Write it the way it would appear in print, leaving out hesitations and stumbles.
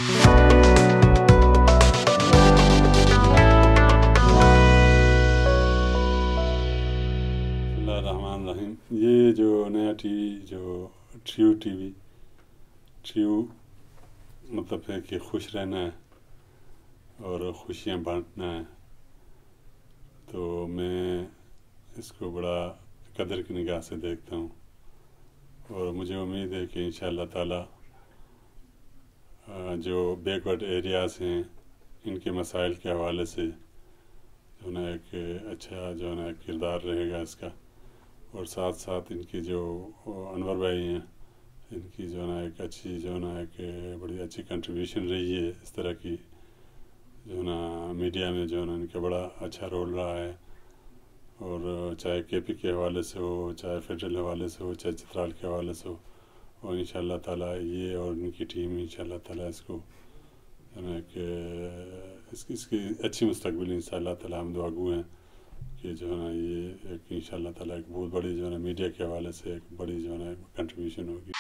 اللہ الرحمن الرحیم. یہ جو نیا ٹی وی جو ٹریو ٹی وی، ٹریو مطلب ہے کہ خوش رہنا ہے اور خوشیاں بانٹنا ہے، تو میں اس کو بڑا قدر کی نگاہ سے دیکھتا ہوں، اور مجھے امید ہے کہ انشاءاللہ تعالی جو بیک ورڈ ایریاز ہیں ان کے مسائل کے حوالے سے جو نا ایک اچھا جو نا کردار رہے گا اس کا، اور ساتھ ساتھ ان کی جو انور بھائی ہیں ان کی جو نا ایک اچھی جو نا ایک بڑی اچھی کنٹریبیوشن رہی ہے اس طرح کی، جو نا میڈیا میں جو نا ان کا بڑا اچھا رول رہا ہے، اور چاہے کے پی کے حوالے سے ہو، چاہے فیڈرل حوالے سے ہو، چاہے چترال کے حوالے سے ہو، اور انشاءاللہ تعالیٰ یہ اور ان کی ٹیم انشاءاللہ تعالیٰ اس کو جو نا کہ اس کی اچھی مستقبل انشاءاللہ تعالیٰ ہم دعا گو ہیں کہ جو ہے نا یہ ایک انشاءاللہ تعالیٰ ایک بہت بڑی جو ہے نا میڈیا کے حوالے سے ایک بڑی جو ہے نا کنٹریبیوشن ہوگی.